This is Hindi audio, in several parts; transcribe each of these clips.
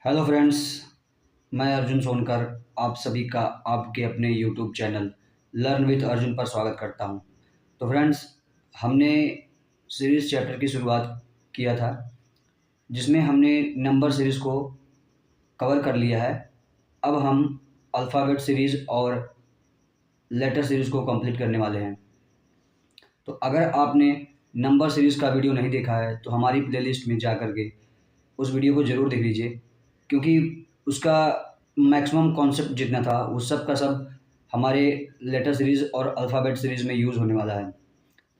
Hello friends. मैं अर्जुन सोनकर आप सभी का आपके अपने YouTube channel learn with Arjun पर स्वागत करता हूं। तो फ्रेंड्स, हमने सीरीज़ चैप्टर की शुरुआत किया था जिसमें हमने नंबर सीरीज़ को कवर कर लिया है। अब हम अल्फ़ाबेट सीरीज़ और लेटर सीरीज़ को कंप्लीट करने वाले हैं। तो अगर आपने नंबर सीरीज़ का वीडियो नहीं देखा है तो हमारी प्लेलिस्ट में जा कर के उस वीडियो को ज़रूर देख लीजिए, क्योंकि उसका मैक्सिमम कॉन्सेप्ट जितना था वो सब का सब हमारे लेटर सीरीज़ और अल्फ़ाबेट सीरीज़ में यूज़ होने वाला है।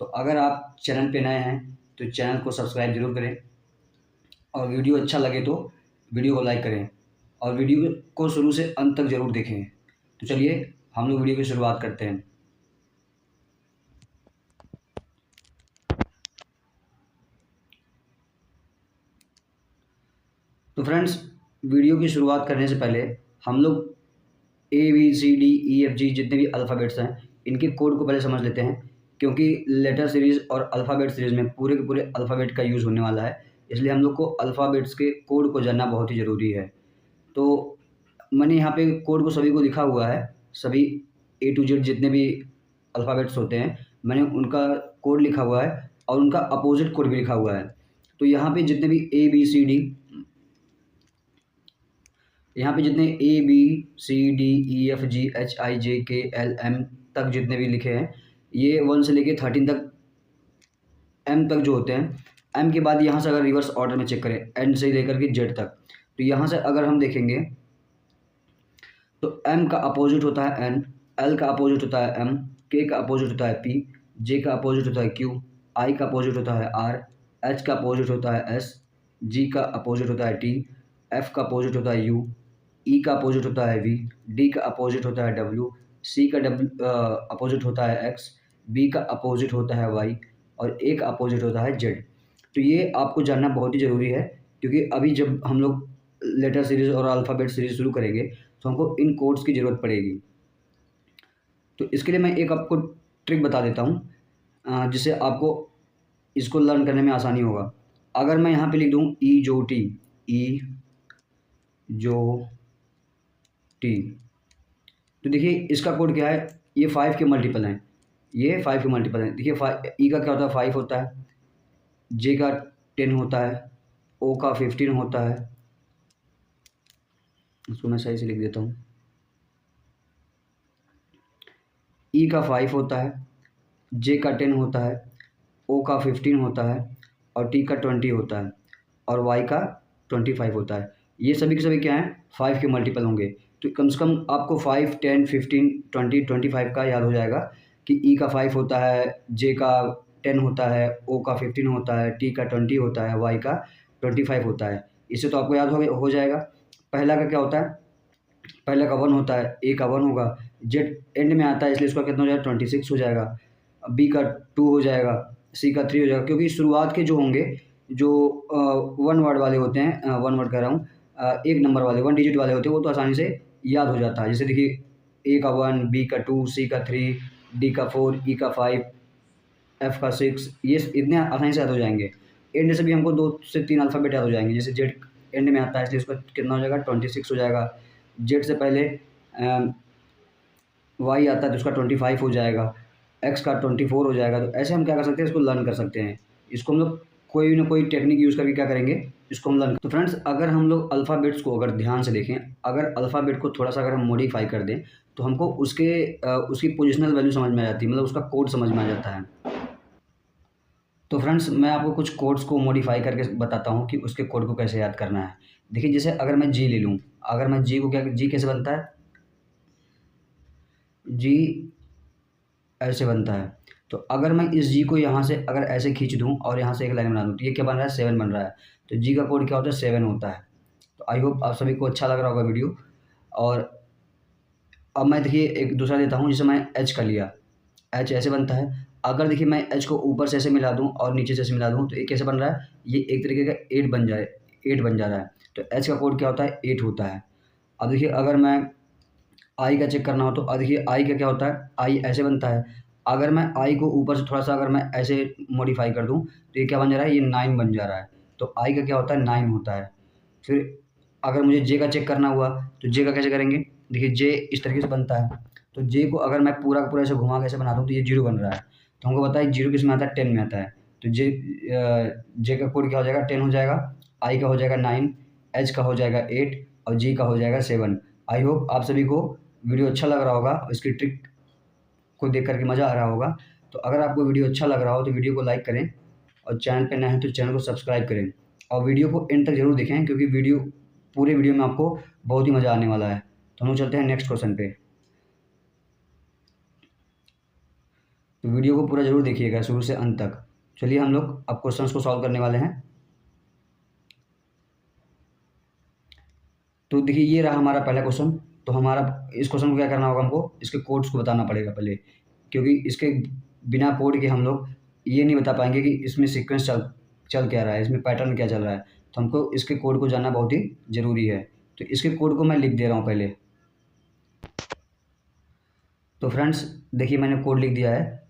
तो अगर आप चैनल पे नए हैं तो चैनल को सब्सक्राइब ज़रूर करें और वीडियो अच्छा लगे तो वीडियो को लाइक करें और वीडियो को शुरू से अंत तक ज़रूर देखें। तो चलिए हम लोग वीडियो की शुरुआत करते हैं। तो फ्रेंड्स, वीडियो की शुरुआत करने से पहले हम लोग ABCDEFG जितने भी अल्फ़ाबेट्स हैं इनके कोड को पहले समझ लेते हैं, क्योंकि लेटर सीरीज़ और अल्फ़ाबेट सीरीज़ में पूरे के पूरे अल्फ़ाबेट का यूज़ होने वाला है, इसलिए हम लोग को अल्फ़ाबेट्स के कोड को जानना बहुत ही ज़रूरी है। तो मैंने यहाँ पे कोड को सभी को लिखा हुआ है, सभी A to Z जितने भी अल्फ़ाबेट्स होते हैं मैंने उनका कोड लिखा हुआ है और उनका अपोजिट कोड भी लिखा हुआ है। तो यहाँ पे जितने भी ABCD, यहाँ पे जितने ABCDEFGHIJKLM तक जितने भी लिखे हैं, ये 1 से लेके 13 तक, M तक जो होते हैं। M के बाद यहाँ से अगर रिवर्स ऑर्डर में चेक करें N से लेकर के Z तक, तो यहाँ से अगर हम देखेंगे तो M का अपोजिट होता है N, L का अपोजिट होता है M, K का अपोजिट होता है P, J का अपोजिट होता है Q, I का अपोजिट होता है R, H का अपोजिट होता है S, G का अपोजिट होता है T, F का अपोजिट होता है U, E का अपोजिट होता है V, D का अपोजिट होता है W, C का अपोजिट होता है X, B का अपोजिट होता है Y और A का अपोजिट होता है Z। तो ये आपको जानना बहुत ही ज़रूरी है, क्योंकि अभी जब हम लोग लेटर सीरीज़ और अल्फ़ाबेट सीरीज़ शुरू करेंगे तो हमको इन कोड्स की ज़रूरत पड़ेगी। तो इसके लिए मैं एक आपको ट्रिक बता देता हूँ जिससे आपको इसको लर्न करने में आसानी होगा। अगर मैं यहाँ पे लिख दूँ ई जो टी, तो देखिए इसका कोड क्या है, ये 5 के मल्टीपल हैं, ये 5 के मल्टीपल हैं। देखिए ई का क्या होता है, 5 होता है, जे का 10 होता है, ओ का 15 होता है, इसको मैं सही से लिख देता हूँ, ई का 5 होता है, जे का 10 होता है, ओ का 15 होता है और टी का 20 होता है और वाई का 25 होता है। ये सभी के सभी क्या हैं, 5 के मल्टीपल होंगे। तो कम से कम आपको 5, 10, 15, 20, 25 का याद हो जाएगा कि ई का 5 होता है, जे का 10 होता है, ओ का 15 होता है, टी का 20 होता है, वाई का 25 होता है। इससे तो आपको याद हो जाएगा। पहला का क्या होता है, पहले का 1 होता है, ए का 1 होगा, जेड एंड में आता है इसलिए इसका कितना हो जाएगा, 26 हो जाएगा, बी का 2 हो जाएगा, सी का 3 हो जाएगा, क्योंकि शुरुआत के जो होंगे जो 1 वर्ड वाले होते हैं, 1 वर्ड कह रहा हूँ, एक नंबर वाले 1 डिजिट वाले होते हैं, वो तो आसानी से याद हो जाता है। जैसे देखिए ए का 1, बी का 2, सी का 3, डी का 4, ई का 5, एफ का 6, ये इतने आसानी से याद हो जाएंगे। एंड से भी हमको 2 से 3 अल्फ़ाबेट याद हो जाएंगे। जैसे जेड एंड में आता है इसलिए इसका कितना हो जाएगा, 26 हो जाएगा। जेड से पहले वाई आता है तो उसका 25 हो जाएगा, एक्स का 24 हो जाएगा। तो ऐसे हम क्या कर सकते हैं, इसको लर्न कर सकते हैं। इसको हम लोग कोई ना कोई टेक्निक यूज़ करके क्या करेंगे, इसको हम लर्न। तो फ्रेंड्स, अगर हम लोग अल्फ़ाबेट्स को अगर ध्यान से देखें, अगर अल्फ़ाबेट को थोड़ा सा अगर हम मॉडिफाई कर दें तो हमको उसकी पोजिशनल वैल्यू समझ में आ जाती है, मतलब उसका कोड समझ में आ जाता है। तो फ्रेंड्स, मैं आपको कुछ कोड्स को मॉडिफाई करके बताता हूँ कि उसके कोड को कैसे याद करना है। देखिए, जैसे अगर मैं जी ले लूँ, अगर मैं जी को जी कैसे बनता है, जी ऐसे बनता है। तो अगर मैं इस जी को यहाँ से अगर ऐसे खींच दूँ और यहाँ से एक लाइन बना दूँ तो ये क्या बन रहा है, 7 बन रहा है। तो जी का कोड क्या होता है, 7 होता है। तो आई होप आप सभी को अच्छा लग रहा होगा वीडियो। और अब मैं देखिए एक दूसरा देता हूँ, जैसे मैं एच का लिया, एच ऐसे बनता है। अगर देखिए मैं एच को ऊपर से ऐसे मिला दूँ और नीचे से ऐसे मिला दूँ तो ये कैसे बन रहा है, ये एक तरीके का 8 बन जाए, 8 बन जा रहा है। तो एच का कोड क्या होता है, 8 होता है। अब देखिए अगर मैं आई का चेक करना हो तो देखिए आई का क्या होता है, आई ऐसे बनता है। अगर मैं आई को ऊपर से थोड़ा-सा अगर मैं ऐसे मॉडिफ़ाई कर दूँ तो ये क्या बन जा रहा है, ये 9 बन जा रहा है। तो आई का क्या होता है, 9 होता है। फिर अगर मुझे जे का चेक करना हुआ तो जे का कैसे करेंगे, देखिए जे इस तरीके से बनता है। तो जे को अगर मैं पूरा का पूरा ऐसे घुमा के ऐसे बना दूँ तो ये 0 बन रहा है। तो हमको पता है 0 किस में आता है, 10 में आता है। तो जे का कोड क्या हो जाएगा, 10 हो जाएगा, आई का हो जाएगा 9, एच का हो जाएगा 8 और जी का हो जाएगा 7। आई होप आप सभी को वीडियो अच्छा लग रहा होगा और इसकी ट्रिक को देख करके मज़ा आ रहा होगा। तो अगर आपको वीडियो अच्छा लग रहा हो तो वीडियो को लाइक करें और चैनल पे नए हैं तो चैनल को सब्सक्राइब करें और वीडियो को एंड तक ज़रूर देखें, क्योंकि पूरे वीडियो में आपको बहुत ही मज़ा आने वाला है। तो हम लोग चलते हैं नेक्स्ट क्वेश्चन पे। तो वीडियो को पूरा ज़रूर देखिएगा शुरू से अंत तक। चलिए हम लोग अब क्वेश्चंस को सॉल्व करने वाले हैं। तो देखिए ये रहा हमारा पहला क्वेश्चन। तो हमारा इस क्वेश्चन को क्या करना होगा, हमको इसके कोड्स को बताना पड़ेगा पहले, क्योंकि इसके बिना कोड के हम लोग ये नहीं बता पाएंगे कि इसमें सीक्वेंस चल क्या रहा है, इसमें पैटर्न क्या चल रहा है। तो हमको इसके कोड को जानना बहुत ही ज़रूरी है। तो इसके कोड को मैं लिख दे रहा हूँ पहले। तो फ्रेंड्स देखिए मैंने कोड लिख दिया है।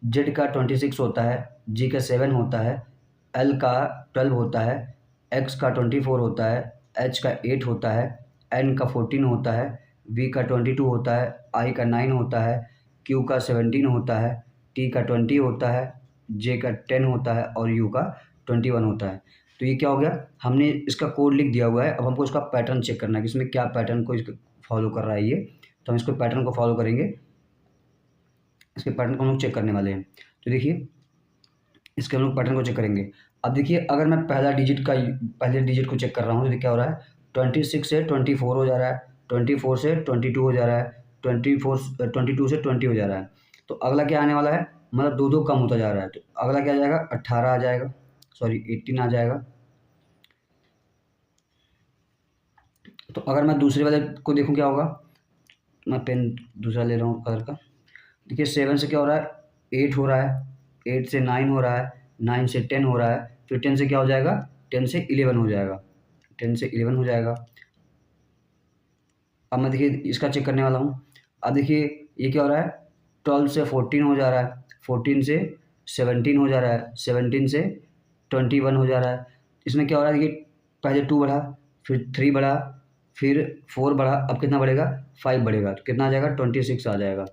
जेड का 26 होता है, जी का 7 होता है, एल का 12 होता है, एक्स का 24 होता है, एच का 8 होता है, एन का 14 होता है, वी का 22 होता है, आई का 9 होता है, क्यू का 17 होता है, टी का 20 होता है, जे का 10 होता है और यू का 21 होता है। तो ये क्या हो गया, हमने इसका कोड लिख दिया हुआ है। अब हमको इसका पैटर्न चेक करना है कि इसमें क्या पैटर्न को फॉलो कर रहा है ये। तो हम इसको पैटर्न को फॉलो करेंगे, इसके पैटर्न को हम लोग चेक करने वाले हैं। तो देखिए इसके हम लोग पैटर्न को चेक करेंगे। अब देखिए अगर मैं पहले डिजिट को चेक कर रहा हूँ तो क्या हो रहा है, 26 से 24 हो जा रहा है, 24 से 22 हो जा रहा है, 22 से 20 हो जा रहा है। तो अगला क्या आने वाला है, मतलब दो दो कम होता जा रहा है। तो अगला क्या आ जाएगा, 18 आ जाएगा, सॉरी 18 आ जाएगा। तो अगर मैं दूसरे वाले को देखूँ क्या होगा, मैं पेन दूसरा ले रहा हूँ कलर का। देखिए 7 से क्या हो रहा है, 8 हो रहा है, 8 से 9 हो रहा है, 9 से 10 हो रहा है, फिर 10 से क्या हो जाएगा, 10 से 11 हो जाएगा, 10 से 11 हो जाएगा। अब मैं देखिए इसका चेक करने वाला हूँ। अब देखिए ये क्या हो रहा है, 12 से 14 हो जा रहा है, 14 से 17 हो जा रहा है, 17 से 21 हो जा रहा है। इसमें क्या हो रहा है, देखिए पहले 2 बढ़ा, फिर 3 बढ़ा, फिर 4 बढ़ा, अब कितना बढ़ेगा, 5 बढ़ेगा। तो कितना आ जाएगा, 26 आ जाएगा।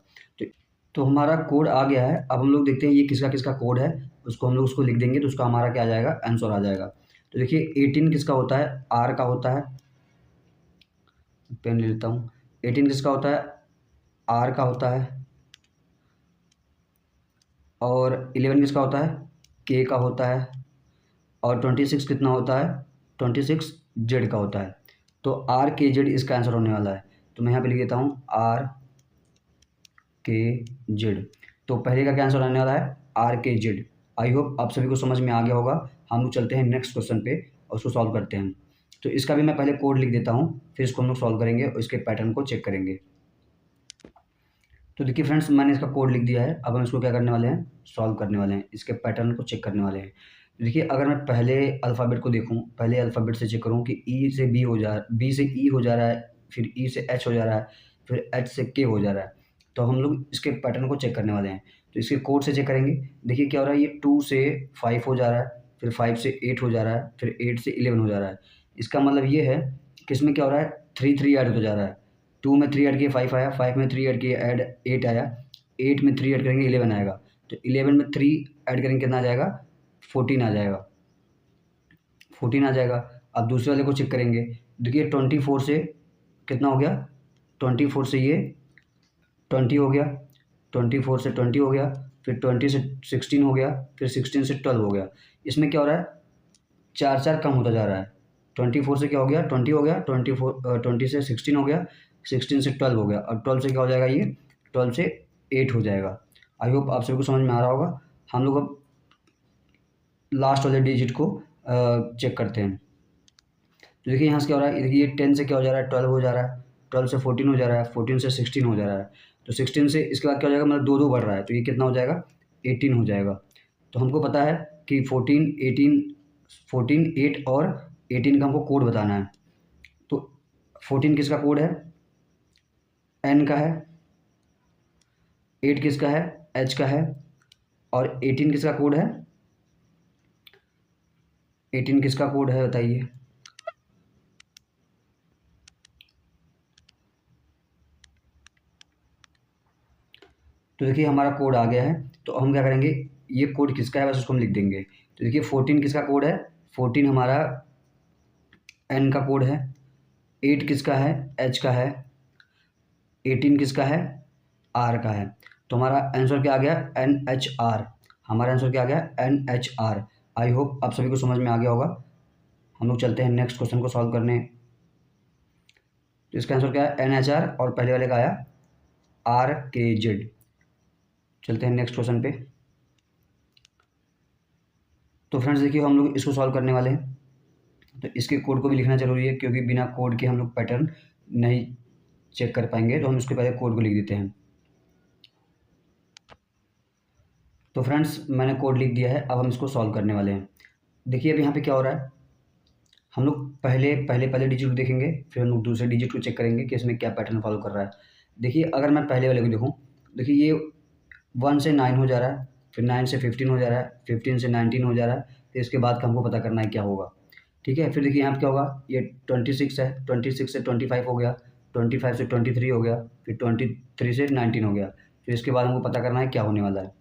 तो हमारा कोड आ गया है। अब हम लोग देखते हैं ये किसका किसका कोड है, उसको हम लोग उसको लिख देंगे तो उसका हमारा क्या आ जाएगा, आंसर आ जाएगा। तो देखिए 18 किसका होता है, आर का होता है, पेन ले लेता हूँ। 18 किसका होता है, आर का होता है। और 11 किसका होता है, के का होता है। और 26 कितना होता है, 26 जेड का होता है। तो आर के जेड इसका आंसर होने वाला है। तो मैं यहाँ पे लिख देता हूँ आर के जेड। तो पहले का क्या आंसर आने वाला है, आर के जेड। आई होप आप सभी को समझ में आ गया होगा। हम लोग चलते हैं नेक्स्ट क्वेश्चन पे और उसको सॉल्व करते हैं। तो इसका भी मैं पहले कोड लिख देता हूँ, फिर इसको हम लोग सॉल्व करेंगे और इसके पैटर्न को चेक करेंगे। तो देखिए फ्रेंड्स मैंने इसका कोड लिख दिया है। अब हम इसको क्या करने वाले हैं, सॉल्व करने वाले हैं, इसके पैटर्न को चेक करने वाले हैं। देखिए अगर मैं पहले अल्फ़ाबेट को देखूँ, पहले अल्फ़ाबेट से चेक करूँ कि ई से बी से ई हो जा रहा है, फिर ई से एच हो जा रहा है, फिर एच से के हो जा रहा है। तो हम लोग इसके पैटर्न को चेक करने वाले हैं। तो इसके कोड से चेक करेंगे। देखिए क्या हो रहा है, ये 2 से 5 हो जा रहा है, फिर 5 से 8 हो जा रहा है, फिर 8 से 11 हो जा रहा है। इसका मतलब ये है कि इसमें क्या हो रहा है, 3 ऐड होता जा रहा है। 2 में 3 ऐड किए 5 आया, 5 में 3 ऐड किए 8 आया, 8 में 3 ऐड करेंगे 11 आएगा। तो 11 में 3 ऐड करेंगे कितना आ जाएगा, 14 आ जाएगा, 14 आ जाएगा। अब दूसरे वाले को चेक करेंगे। देखिए 24 से कितना हो गया, 24 से ये 20 हो गया, 24 से 20 हो गया, फिर 20 से 16 हो गया, फिर 16 से 12 हो गया। इसमें क्या हो रहा है, 4 कम होता जा रहा है। 24 से क्या हो गया, 20 हो गया, 20 से 16 हो गया, 16 से 12 हो गया, और 12 से क्या हो जाएगा, ये 12 से 8 हो जाएगा। आई होप आप सभी को समझ में आ रहा होगा। हम लोग अब लास्ट वाले डिजिट को चेक करते हैं। तो देखिए यहाँ से क्या हो रहा है, देखिए 10 से क्या हो जा रहा है, 12 हो जा रहा है, 12 से 14 हो जा रहा है, 14 से 16 हो जा रहा है। तो 16 से इसके बाद क्या हो जाएगा, मतलब दो दो बढ़ रहा है, तो ये कितना हो जाएगा, 18 हो जाएगा। तो हमको पता है कि 14, 8 और 18 का हमको कोड बताना है। तो 14 किसका कोड है, एन का है, 8 किसका है, एच का है, और 18 किसका कोड है, 18 किसका कोड है बताइए। तो देखिए हमारा कोड आ गया है। तो हम क्या करेंगे, ये कोड किसका है बस उसको हम लिख देंगे। तो देखिए 14 किसका कोड है, 14 हमारा एन का कोड है। 8 किसका है, एच का है। 18 किसका है, आर का है। तो हमारा आंसर क्या आ गया, एन एच आर। हमारा आंसर क्या आ गया, N H R. I hope आप सभी को समझ में आ गया होगा। हम लोग चलते हैं नेक्स्ट क्वेश्चन को सॉल्व करने। तो इसका आंसर क्या है, एन एच आर, और पहले वाले का आया आर के जेड। चलते हैं नेक्स्ट क्वेश्चन पे। तो फ्रेंड्स देखिए हम लोग इसको सॉल्व करने वाले हैं। तो इसके कोड को भी लिखना जरूरी है, क्योंकि बिना कोड के हम लोग पैटर्न नहीं चेक कर पाएंगे। तो हम इसके पहले कोड को लिख देते हैं। तो फ्रेंड्स मैंने कोड लिख दिया है, अब हम इसको सॉल्व करने वाले हैं। देखिए अब यहाँ पे क्या हो रहा है, हम लोग पहले पहले पहले डिजिट को देखेंगे, फिर हम लोग दूसरे डिजिट को चेक करेंगे कि इसमें क्या पैटर्न फॉलो कर रहा है। देखिए अगर मैं पहले वाले को देखूँ, देखिए ये 1 से 9 हो जा रहा है, फिर 9 से 15 हो जा रहा है, 15 से 19 हो जा रहा है। तो इसके बाद का हमको पता करना है क्या होगा। ठीक है, फिर देखिए यहाँ पे क्या होगा, ये 26 है, 26 से 25 हो गया, 25 से 23 हो गया, फिर 23 से 19 हो गया। फिर इसके बाद हमको पता करना है क्या होने वाला है।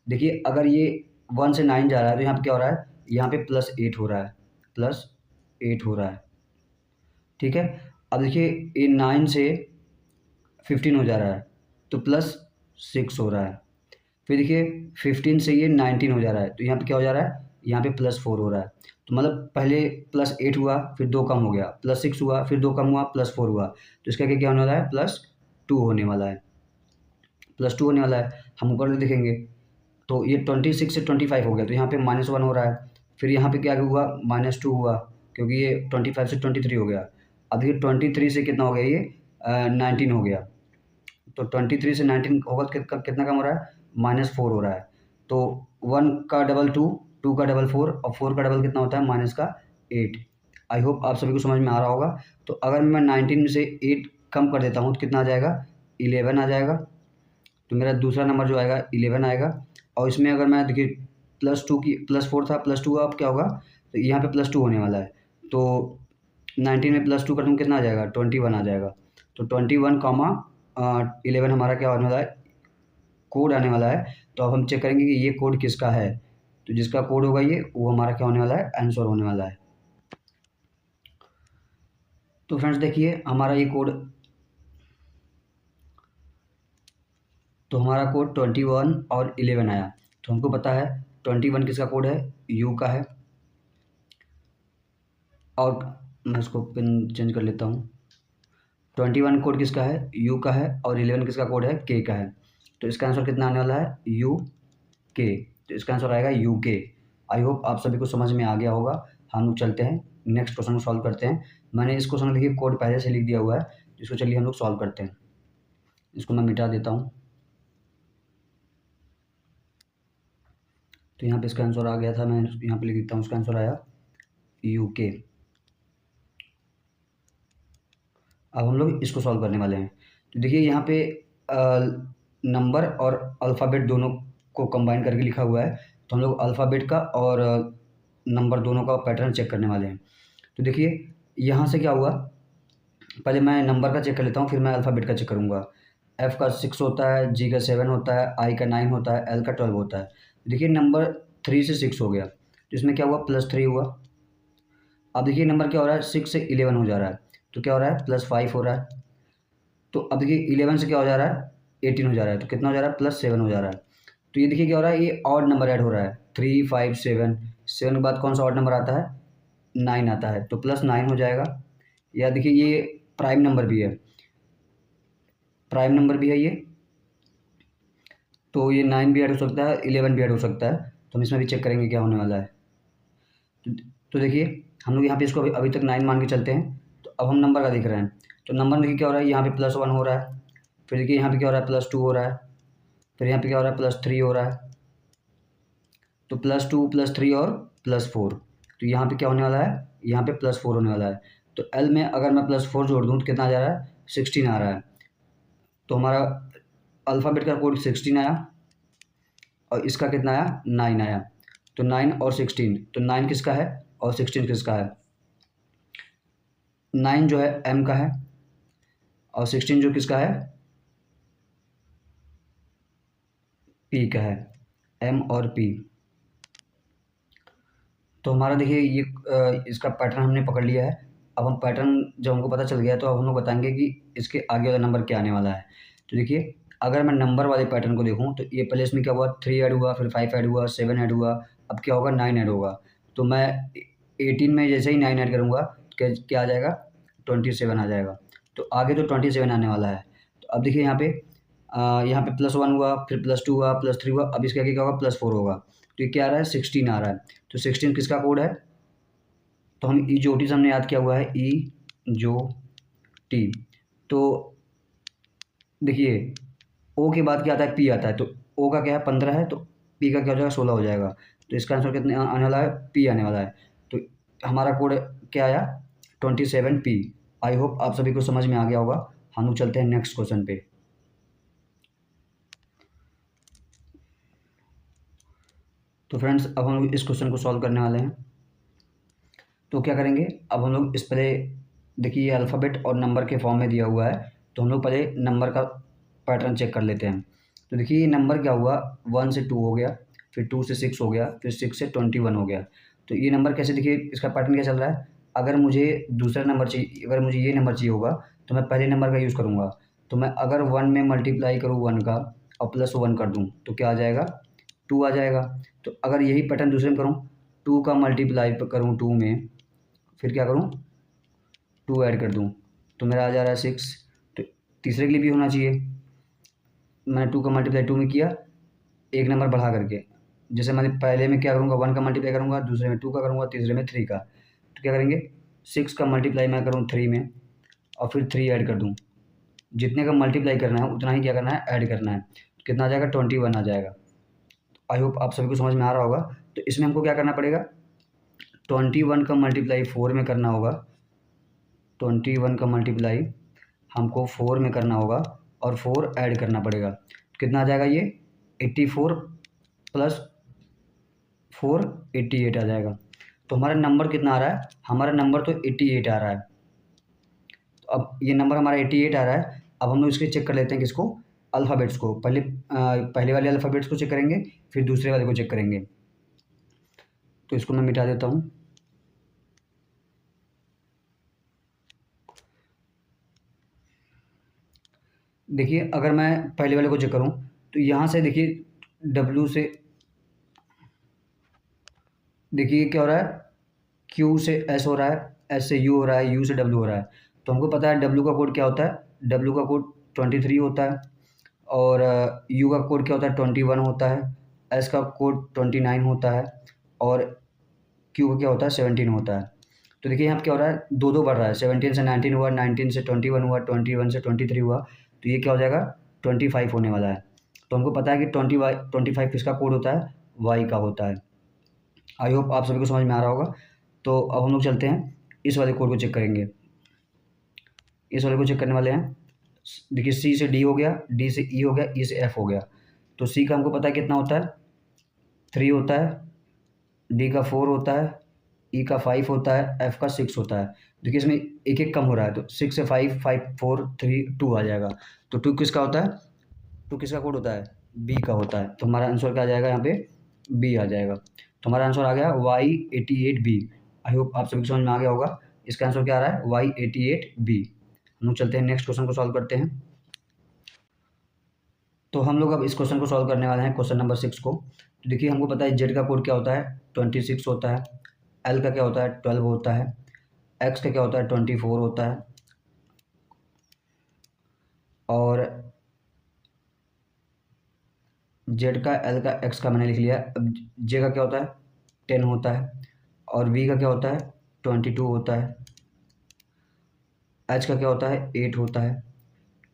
देखिए अगर ये 1 से 9 जा रहा है तो यहाँ पे क्या हो रहा है, यहाँ पे +8 हो रहा है, +8 हो रहा है। ठीक है, अब देखिए ये 9 से 15 हो जा रहा है तो +6 हो रहा है। फिर देखिए 15 से ये 19 हो जा रहा है, तो यहाँ पे क्या हो जा रहा है, यहाँ पे +4 हो रहा है। तो मतलब पहले +8 हुआ, फिर 2 कम हो गया, +6 हुआ, फिर 2 कम हुआ, +4 हुआ। तो इसका क्या होने वाला है, +2 होने वाला है, +2 होने वाला है। हम ऊपर देखेंगे तो ये 26 से 25 हो गया, तो यहाँ पे -1 हो रहा है। फिर यहाँ पे क्या हुआ, -2 हुआ, क्योंकि ये 25 से 23 हो गया। अब ये 23 से कितना हो गया, ये 19 हो गया। तो 23 से 19 होगा तो कितना कम हो रहा है, -4 हो रहा है। तो 1 का डबल 2, 2 का डबल 4, और 4 का डबल कितना होता है, -8। आई होप आप सभी को समझ में आ रहा होगा। तो अगर मैं 19 में से 8 कम कर देता हूँ तो कितना आ जाएगा, 11 आ जाएगा। तो मेरा दूसरा नंबर जो आएगा 11 आएगा। और इसमें अगर मैं देखिए +2 की, +4 था, +2 अब क्या होगा, तो यहाँ पे +2 होने वाला है। तो 19 में +2 कर दूँ कितना आ जाएगा, 21 आ जाएगा। तो 21 कॉमा 11 हमारा क्या होने वाला है, कोड आने वाला है। तो अब हम चेक करेंगे कि ये कोड किसका है। तो जिसका कोड होगा ये, वो हमारा क्या होने वाला है, आंसर होने वाला है। तो फ्रेंड्स देखिए हमारा ये कोड, तो हमारा कोड 21 और 11 आया। तो हमको पता है 21 किसका कोड है, यू का है। और मैं इसको पिन चेंज कर लेता हूँ। 21 कोड किसका है, यू का है, और 11 किसका कोड है, के का है। तो इसका आंसर कितना आने वाला है, यू के। तो इसका आंसर आएगा यू के। आई होप आप सभी को समझ में आ गया होगा। हम लोग चलते हैं नेक्स्ट क्वेश्चन को सॉल्व करते हैं। मैंने इस क्वेश्चन देखिए कोड पहले से लिख दिया हुआ है, इसको चलिए हम लोग सॉल्व करते हैं। इसको मैं मिटा देता हूँ। तो यहाँ पे इसका आंसर आ गया था, मैं यहाँ पे लिख देता हूँ, इसका आंसर आया यू के। अब हम लोग इसको सॉल्व करने वाले हैं। तो देखिए यहाँ पे नंबर और अल्फ़ाबेट दोनों को कंबाइन करके लिखा हुआ है। तो हम लोग अल्फ़ाबेट का और नंबर दोनों का पैटर्न चेक करने वाले हैं। तो देखिए यहाँ से क्या हुआ, पहले मैं नंबर का चेक कर लेता हूँ, फिर मैं अल्फ़ाबेट का चेक करूँगा। एफ़ का 6 होता है, जी का 7 होता है, आई का 9 होता है, एल का 12 होता है। देखिए नंबर 3 से 6 हो गया, तो इसमें क्या हुआ, +3 हुआ। अब देखिए नंबर क्या हो रहा है, 6 से 11 हो जा रहा है, तो क्या हो रहा है, +5 हो रहा है। तो अब देखिए 11 से क्या हो जा रहा है, 18 हो जा रहा है, तो कितना हो जा रहा है, +7 हो जा रहा है। तो ये देखिए क्या हो रहा है, ये ऑड नंबर ऐड हो रहा है, 3 5 7। 7 के बाद कौन सा ऑड नंबर आता है, 9 आता है, तो +9 हो जाएगा। या देखिए ये प्राइम नंबर भी है, प्राइम नंबर भी है ये, तो ये 9 भी ऐड हो सकता है, 11 भी ऐड हो सकता है। तो हम इसमें भी चेक करेंगे क्या होने वाला है। तो तो देखिए हम लोग यहाँ पे इसको अभी तक 9 मान के चलते हैं। तो अब हम नंबर का देख रहे हैं। तो नंबर में देखिए क्या हो रहा है, यहाँ पे +1 हो रहा है, फिर देखिए यहाँ पे क्या हो रहा है, +2 हो रहा है, फिर यहाँ पे क्या हो रहा है, +3 हो रहा है। तो +2 +3 और +4, तो यहाँ पे क्या होने वाला है, यहाँ पे +4 होने वाला है। तो एल में अगर मैं +4 जोड़ दूँ तो कितना आ जा रहा है, 16 आ रहा है। तो हमारा अल्फ़ाबेट का कोड 16 आया, और इसका कितना आया, 9 आया। तो 9 और 16, तो 9 किसका है और 16 किसका है। 9 जो है एम का है, और 16 जो किसका है, पी का है, एम और पी। तो हमारा देखिए ये इसका पैटर्न हमने पकड़ लिया है। अब हम पैटर्न जब हमको पता चल गया तो अब हम लोग बताएंगे कि इसके आगे वाला नंबर क्या आने वाला है। तो देखिए अगर मैं नंबर वाले पैटर्न को देखूँ तो ये पहले इसमें क्या हुआ, 3 ऐड हुआ, फिर 5 ऐड हुआ, 7 ऐड हुआ, अब क्या होगा, 9 ऐड होगा। तो मैं 18 में जैसे ही 9 ऐड करूँगा क्या आ जाएगा, 27 आ जाएगा। तो आगे तो 27 आने वाला है। तो अब देखिए यहाँ पे +1 हुआ, फिर +2 हुआ, +3 हुआ, अब इसके आगे क्या होगा, +4 होगा। तो ये क्या आ रहा है, 16 आ रहा है। तो 16 किसका कोड है, तो हम ई जो टी से हमने याद किया हुआ है, ई जो टी। तो देखिए ओ के बाद क्या आता है, पी आता है। तो ओ का क्या है, 15 है, तो पी का क्या हो जाएगा, 16 हो जाएगा। तो इसका आंसर कितने आने वाला है, पी आने वाला है। तो हमारा कोड क्या आया, 27P। आई होप आप सभी को समझ में आ गया होगा। हम लोग चलते हैं नेक्स्ट क्वेश्चन पे। तो फ्रेंड्स अब हम लोग इस क्वेश्चन को सॉल्व करने वाले हैं। तो क्या करेंगे, अब हम लोग इस पहले देखिए ये अल्फ़ाबेट और नंबर के फॉर्म में दिया हुआ है, तो हम लोग पहले नंबर का पैटर्न चेक कर लेते हैं। तो देखिए ये नंबर क्या हुआ, 1 से 2 हो गया, फिर 2 से 6 हो गया, फिर 6 से 21 हो गया। तो ये नंबर कैसे, देखिए इसका पैटर्न क्या चल रहा है, अगर मुझे दूसरा नंबर चाहिए, अगर मुझे ये नंबर चाहिए होगा तो मैं पहले नंबर का यूज़ करूँगा। तो मैं अगर 1 में मल्टीप्लाई करूँ 1 का और +1 कर दूँ तो क्या आ जाएगा, 2 आ जाएगा। तो अगर यही पैटर्न दूसरे में करूँ, 2 का मल्टीप्लाई करूँ 2 में, फिर क्या करूँ, 2 ऐड कर दूँ तो मेरा आ जा रहा है 6। तो तीसरे के लिए भी होना चाहिए, मैंने 2 का मल्टीप्लाई 2 में किया, एक नंबर बढ़ा करके। जैसे मैंने पहले में क्या करूँगा, 1 का मल्टीप्लाई करूँगा, दूसरे में 2 का करूँगा, तीसरे में 3 का। तो क्या करेंगे, 6 का मल्टीप्लाई मैं करूँ 3 में और फिर 3 ऐड कर दूँ। जितने का मल्टीप्लाई करना है उतना ही क्या करना है, ऐड करना है। तो कितना आ जाएगा, 21 आ जाएगा। आई होप आप सभी को समझ में आ रहा होगा। तो इसमें हमको क्या करना पड़ेगा, 21 का मल्टीप्लाई 4 में करना होगा। 21 का मल्टीप्लाई हमको 4 में करना होगा और 4 ऐड करना पड़ेगा। कितना आ जाएगा ये, 84 + 4 88 आ जाएगा। तो हमारा नंबर कितना आ रहा है, हमारा नंबर तो 88 आ रहा है। तो अब ये नंबर हमारा 88 आ रहा है। अब हम लोग इसके चेक कर लेते हैं किसको, अल्फ़ाबेट्स को। पहले वाले अल्फ़ाबेट्स को चेक करेंगे, फिर दूसरे वाले को चेक करेंगे। तो इसको मैं मिटा देता हूँ। देखिए अगर मैं पहले वाले को चेक करूँ तो यहाँ से देखिए डब्ल्यू से, देखिए क्या हो रहा है, क्यू से एस हो रहा है, एस से यू हो रहा है, यू से डब्ल्यू हो रहा है। तो हमको पता है डब्ल्यू का कोड क्या होता है, डब्ल्यू का कोड 23 होता है, और यू का कोड क्या होता है, 21 होता है, एस का कोड 29 होता है, और क्यू का क्या होता है, 17 होता है। तो देखिए यहाँ पे क्या हो रहा है, दो दो बढ़ रहा है, 17 से 19 हुआ, 19 से 21 हुआ, 21 से 23 हुआ। तो ये क्या हो जाएगा, 25 होने वाला है। तो हमको पता है कि 25 किसका कोड होता है, वाई का होता है। आई होप आप सभी को समझ में आ रहा होगा। तो अब हम लोग चलते हैं इस वाले कोड को चेक करेंगे। इस वाले को चेक करने वाले हैं। देखिए सी से डी हो गया, डी से ई हो गया, ई से एफ हो गया। तो सी का हमको पता है कितना होता है, 3 होता है, डी का 4 होता है, ई का 5 होता है, एफ का 6 होता है। देखिए इसमें एक एक कम हो रहा है, तो 6 से 5, 5 4 3 2 आ जाएगा। तो 2 किसका होता है, 2 किसका कोड होता है, बी का होता है। तो हमारा आंसर क्या आ जाएगा, यहाँ पे बी आ जाएगा। तो हमारा आंसर आ गया Y88B। आई होप आप सभी को समझ में आ गया होगा। इसका आंसर क्या आ रहा है, Y88B। हम लोग चलते हैं नेक्स्ट क्वेश्चन को सॉल्व करते हैं। तो हम लोग अब इस क्वेश्चन को सॉल्व करने वाले हैं, क्वेश्चन नंबर 6 को। तो देखिए हमको पता है जेड का कोड क्या होता है, 26 होता है, एल का क्या होता है, 12 होता है, एक्स का क्या होता है, 24 होता है, और जेड का, एल का, एक्स का मैंने लिख लिया। अब जे का क्या होता है, 10 होता है, और वी का क्या होता है, 22 होता है, एच का क्या होता है, 8 होता है,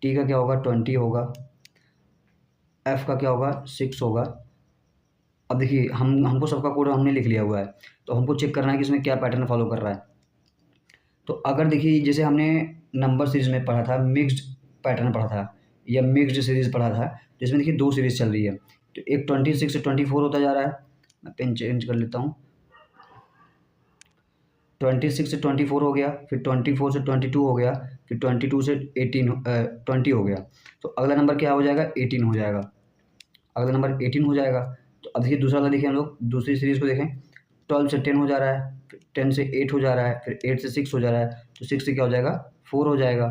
टी का क्या होगा, 20 होगा, एफ का क्या होगा, 6 होगा। अब देखिए हमको सबका कोड हमने लिख लिया हुआ है, तो हमको चेक करना है कि इसमें क्या पैटर्न फॉलो कर रहा है। तो अगर देखिए जैसे हमने नंबर सीरीज़ में पढ़ा था, मिक्स्ड पैटर्न पढ़ा था या मिक्स्ड सीरीज़ पढ़ा था, तो इसमें देखिए 2 सीरीज़ चल रही है। तो एक 26 से 24 होता जा रहा है। मैं पेन चेंज कर लेता हूँ। 26 से 24 हो गया, फिर 24 से 22 हो गया, फिर 22 से 20 हो गया। तो अगला नंबर क्या हो जाएगा, 18 हो जाएगा। अगला नंबर 18 हो जाएगा। तो अब देखिए दूसरा वाला देखिए, हम लोग दूसरी सीरीज़ को देखें, 12 से 10 हो जा रहा है, फिर 10 से 8 हो जा रहा है, फिर 8 से 6 हो जा रहा है, तो 6 से क्या हो जाएगा, 4 हो जाएगा।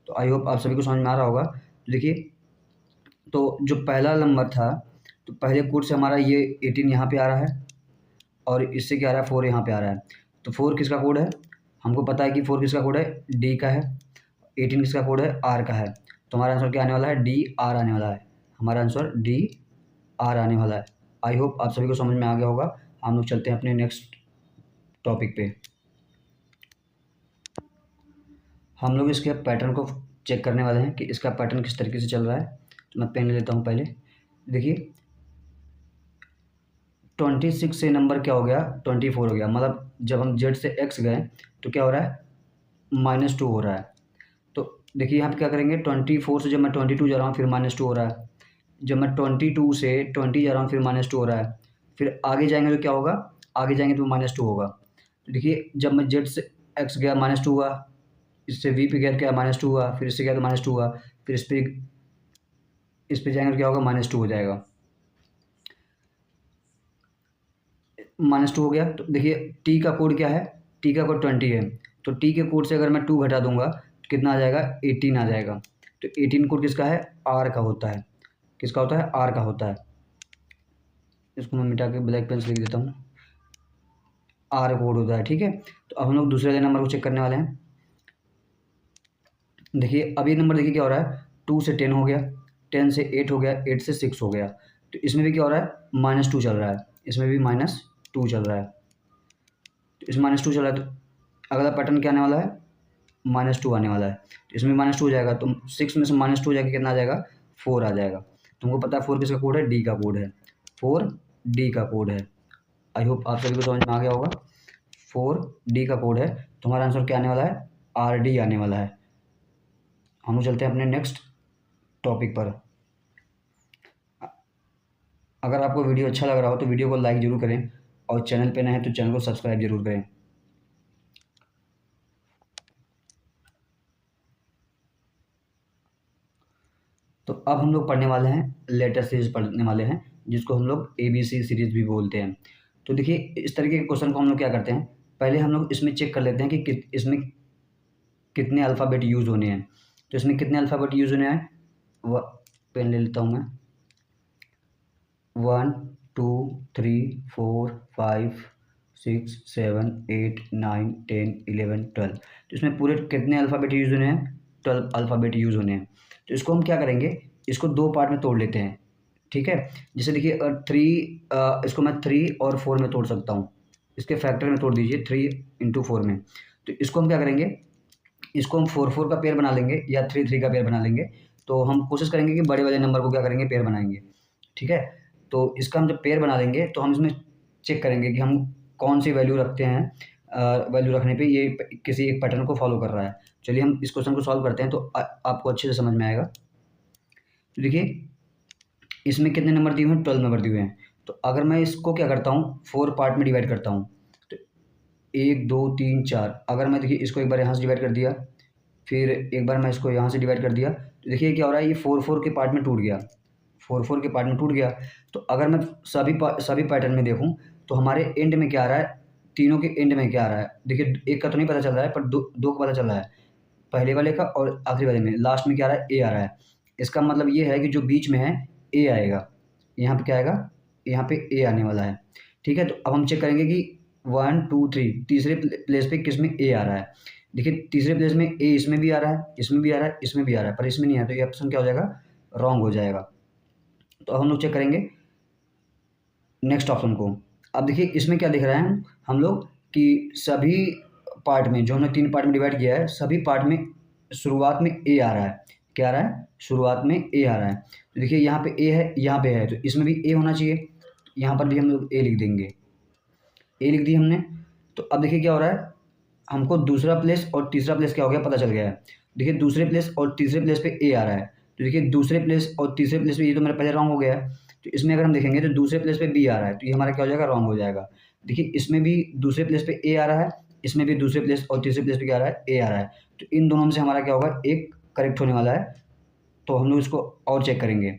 तो आई होप आप सभी को समझ में आ रहा होगा। तो देखिए, तो जो पहला नंबर था, तो पहले कोड से हमारा ये 18 यहाँ पे आ रहा है, और इससे क्या आ रहा है, 4 यहाँ पे आ रहा है। तो 4 किसका कोड है, हमको पता है कि 4 किसका कोड है, डी का है। 18 किसका कोड है, आर का है। तो हमारा आंसर क्या आने वाला है, डी आर आने वाला है। हमारा आंसर डी आर आने वाला है। आई होप आप सभी को समझ में आ गया होगा। हम लोग चलते हैं अपने नेक्स्ट टॉपिक पे। हम लोग इसके पैटर्न को चेक करने वाले हैं कि इसका पैटर्न किस तरीके से चल रहा है। तो मैं पेन ले लेता हूँ पहले। देखिए 26 से नंबर क्या हो गया, 24 हो गया। मतलब जब हम जेड से एक्स गए तो क्या हो रहा है, -2 हो रहा है। तो देखिए यहाँ पे क्या करेंगे, 24 से जब मैं 22 जा रहा हूँ फिर -2 हो रहा है। जब मैं 22 से 20 जा रहा हूँ फिर -2 हो रहा है। फिर आगे जाएंगे तो क्या होगा, आगे जाएंगे तो -2 होगा। तो देखिए जब मैं जेड से एक्स गया -2 हुआ, इससे वी पे गया क्या, -2 हुआ, फिर इससे गया तो -2 हुआ, फिर इस पे जाएंगे तो क्या होगा, -2 हो जाएगा। -2 हो गया। तो देखिए टी का कोड क्या है, टी का कोड 20 है। तो टी के कोड से अगर मैं 2 घटा दूंगा तो कितना आ जाएगा, 18 आ जाएगा। तो 18 कोड किसका है, आर का होता है। किसका होता है, आर का होता है। इसको मैं मिटा के ब्लैक पेन से लिख देता हूँ, आर कोड होता है। ठीक है, तो अब हम लोग दूसरे नंबर को चेक करने वाले हैं। देखिए अब ये नंबर देखिए क्या हो रहा है, 2 से 10 हो गया, 10 से 8 हो गया, 8 से 6 हो गया। तो इसमें भी क्या हो रहा है, -2 चल रहा है। इसमें भी -2 चल रहा है। तो इसमें -2 चल रहा है, तो अगला पैटर्न क्या आने वाला है, -2 आने वाला है। तो इसमें -2 हो जाएगा, तो 6 में से -2 हो जाएगा, कितना आ जाएगा, 4 आ जाएगा। तुमको पता है 4 किसका कोड है, डी का कोड है। 4 डी का कोड है। आई होप आप सभी को समझ में आ गया होगा। 4 डी का कोड है। तो हमारा आंसर क्या आने वाला है, आर डी आने वाला है। हम लोग चलते हैं अपने नेक्स्ट टॉपिक पर। अगर आपको वीडियो अच्छा लग रहा हो तो वीडियो को लाइक ज़रूर करें, और चैनल पे नए हैं तो चैनल को सब्सक्राइब जरूर करें। तो अब हम लोग पढ़ने वाले हैं, लेटर सीरीज पढ़ने वाले हैं, जिसको हम लोग ABC सीरीज भी बोलते हैं। तो देखिए इस तरीके के क्वेश्चन को हम लोग क्या करते हैं, पहले हम लोग इसमें चेक कर लेते हैं कि इसमें कितने अल्फ़ाबेट यूज़ होने हैं। तो इसमें कितने अल्फ़ाबेट यूज़ होने हैं, वह पेन ले लेता हूँ मैं। 1 2 3 4 5 6 7 8 9 10 11 12। तो इसमें पूरे कितने अल्फ़ाबेट यूज़ होने हैं, 12 अल्फ़ाबेट यूज़ होने हैं। तो इसको हम क्या करेंगे, इसको 2 पार्ट में तोड़ लेते हैं। ठीक है, जैसे देखिए 3 इसको मैं 3 और 4 में तोड़ सकता हूँ। इसके फैक्टर में तोड़ दीजिए, 3 × 4 में। तो इसको हम क्या करेंगे, इसको हम 4 का पेयर बना लेंगे या 3 का पेयर बना लेंगे। तो हम कोशिश करेंगे कि बड़े वाले नंबर को क्या करेंगे, पेयर बनाएंगे। ठीक है, तो इसका हम जब पेयर बना लेंगे तो हम इसमें चेक करेंगे कि हम कौन सी वैल्यू रखते हैं। वैल्यू रखने पे ये किसी एक पैटर्न को फॉलो कर रहा है। चलिए हम इस क्वेश्चन को सॉल्व करते हैं, तो आपको अच्छे से समझ में आएगा। तो देखिए इसमें कितने नंबर दिए हुए हैं, 12 नंबर दिए हुए हैं। तो अगर मैं इसको क्या करता हूँ, 4 पार्ट में डिवाइड करता हूँ, तो 1 2 3 4। अगर मैं देखिए इसको एक बार यहाँ से डिवाइड कर दिया, फिर एक बार मैं इसको यहाँ से डिवाइड कर दिया, तो देखिए क्या हो रहा है, ये 4 के पार्ट में टूट गया। 4 के पार्ट में टूट गया। तो अगर मैं सभी पैटर्न में देखूँ तो हमारे एंड में क्या आ रहा है, तीनों के एंड में क्या आ रहा है, देखिए एक का तो नहीं पता चल रहा है, पर दो का पता चल रहा है, पहले वाले का और आखिरी वाले में। लास्ट में क्या आ रहा है, ए आ रहा है। इसका मतलब ये है कि जो बीच में है ए आएगा। यहाँ पे क्या आएगा, यहाँ पे ए आने वाला है। ठीक है, तो अब हम चेक करेंगे कि 1 2 3 तीसरे प्लेस पे किस में ए आ रहा है। देखिए तीसरे प्लेस में ए इसमें भी आ रहा है, इसमें भी आ रहा है, इसमें भी आ रहा है, पर इसमें नहीं है। तो ये ऑप्शन क्या हो जाएगा, रॉन्ग हो जाएगा। तो अब हम लोग चेक करेंगे नेक्स्ट ऑप्शन को। अब देखिए इसमें क्या दिख रहा है हम लोग, कि सभी पार्ट में, जो हमने 3 पार्ट में डिवाइड किया है, सभी पार्ट में शुरुआत में ए आ रहा है। क्या आ रहा है, शुरुआत में ए आ रहा है। तो देखिए यहाँ पे ए है, यहाँ पे है, तो इसमें भी ए होना चाहिए। यहाँ पर भी हम लोग ए लिख देंगे, ए लिख दिया हमने। तो अब देखिए क्या हो रहा है, हमको दूसरा प्लेस और तीसरा प्लेस क्या हो गया, पता चल गया है। देखिए दूसरे प्लेस और तीसरे प्लेस पे ए आ रहा है। तो देखिए दूसरे प्लेस और तीसरे प्लेस पे, ये तो मेरा पहले रॉन्ग हो गया है। तो इसमें अगर हम देखेंगे तो दूसरे प्लेस पे बी आ रहा है, तो ये हमारा क्या हो जाएगा, रॉन्ग हो जाएगा। देखिए इसमें भी दूसरे प्लेस पे ए आ रहा है, इसमें भी दूसरे प्लेस और तीसरे प्लेस पे क्या आ रहा है, ए आ रहा है। तो इन दोनों में से हमारा क्या होगा, एक करेक्ट होने वाला है। तो हम लोग इसको और चेक करेंगे।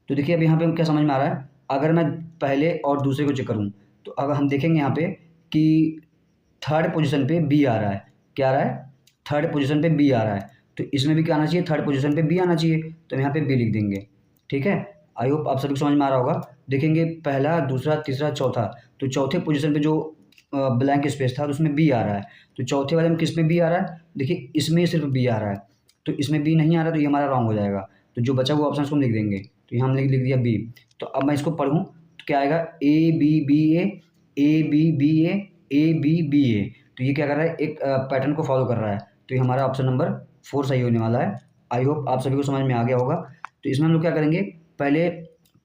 तो देखिए अब यहाँ पे क्या समझ में आ रहा है, अगर मैं पहले और दूसरे को चेक करूँ तो अगर हम देखेंगे यहाँ पे कि थर्ड पोजीशन पे बी आ रहा है। क्या आ रहा है? थर्ड पोजीशन पे बी आ रहा है। तो इसमें भी क्या आना चाहिए? थर्ड पोजीशन पे बी आना चाहिए। तो हम यहाँ पे बी लिख देंगे। ठीक है, आई होप आप सभी को समझ में आ रहा होगा। देखेंगे पहला, दूसरा, तीसरा, चौथा, तो चौथे पोजीशन पे जो ब्लैंक स्पेस था तो उसमें बी आ रहा है। तो चौथे वाले में किस में बी आ रहा है? देखिए इसमें सिर्फ बी आ रहा है, तो इसमें बी नहीं आ रहा, तो ये हमारा रॉन्ग हो जाएगा। तो जो बचा हुआ ऑप्शन को हम लिख देंगे। तो यहाँ हमने लिख दिया बी। तो अब मैं इसको पढ़ूँ तो क्या आएगा? A B B A B B A B B A. तो ये क्या कर रहा है? एक पैटर्न को फॉलो कर रहा है। तो ये हमारा ऑप्शन नंबर 4 सही होने वाला है। आई होप आप सभी को समझ में आ गया होगा। तो इसमें हम लोग क्या करेंगे, पहले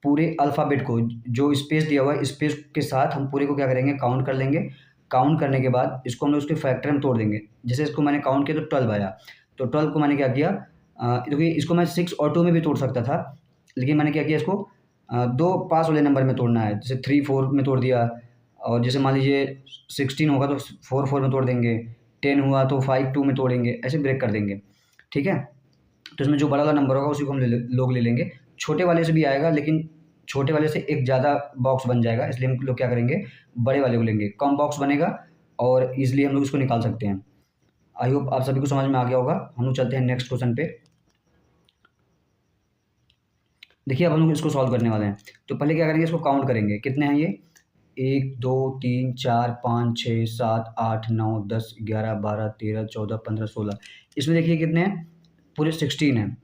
पूरे अल्फ़ाबेट को, जो स्पेस दिया हुआ है स्पेस के साथ हम पूरे को क्या करेंगे, काउंट कर लेंगे। काउंट करने के बाद इसको हम लोग उसके फैक्टर में तोड़ देंगे। जैसे इसको मैंने काउंट किया तो 12 आया। तो 12 को मैंने क्या किया, देखिए इसको मैं 6 और 2 में भी तोड़ सकता था, लेकिन मैंने क्या किया, इसको दो पास वाले नंबर में तोड़ना है। जैसे 3 4 में तोड़ दिया, और जैसे मान लीजिए 16 होगा तो 4 4 में तोड़ देंगे, 10 हुआ तो 5 2 में तोड़ेंगे, ऐसे ब्रेक कर देंगे। ठीक है, तो इसमें जो बड़ा वाला नंबर होगा उसी को हम लोग ले लेंगे। छोटे वाले से भी आएगा, लेकिन छोटे वाले से एक ज़्यादा बॉक्स बन जाएगा, इसलिए हम लोग क्या करेंगे, बड़े वाले को लेंगे। कम बॉक्स बनेगा और ईजिली हम लोग इसको निकाल सकते हैं। आई होप आप सभी को समझ में आ गया होगा। हम लोग चलते हैं नेक्स्ट क्वेश्चन पे। देखिए अब हम लोग इसको सॉल्व करने वाले हैं। तो पहले क्या करेंगे, इसको काउंट करेंगे, कितने हैं ये, 1 2 3 4 5 6 7 8 9 10 11 12 13 14 15 16। इसमें देखिए कितने हैं, पूरे 16 हैं।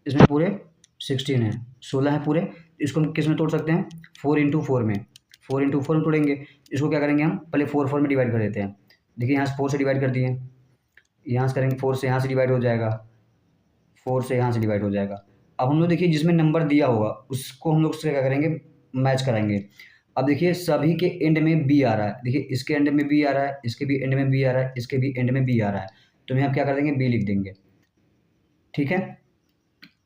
इसमें पूरे 16 हैं, 16 हैं पूरे। इसको हम किस में तोड़ सकते हैं, 4 इंटू 4 में, 4 इंटू 4 में तोड़ेंगे। इसको क्या करेंगे, हम पहले 4 4 में डिवाइड कर देते हैं। देखिए यहाँ से 4 से डिवाइड कर दिए, यहाँ से करेंगे 4 से, यहाँ से डिवाइड हो जाएगा, 4 से यहाँ से डिवाइड हो जाएगा। अब हम लोग देखिए जिसमें नंबर दिया होगा उसको हम लोग उससे क्या करेंगे, मैच कराएंगे। अब देखिए सभी के एंड में बी आ रहा है, देखिए इसके एंड में बी आ रहा है, इसके भी एंड में बी आ रहा है, इसके भी एंड में बी आ रहा है। तो हम क्या कर देंगे, बी लिख देंगे। ठीक है,